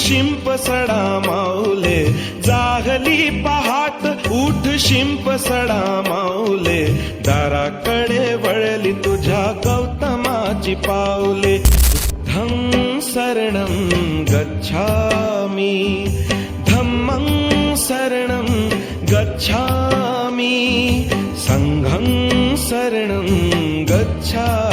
शिंप सडा माऊले जागली पहाट उठ शिंप सडा माऊले दाराकडे वळली तुझ्या गौतमाची पाऊले धं शरणं गच्छामि धम्मं शरणं गच्छामि संघं शरणं गच्छामि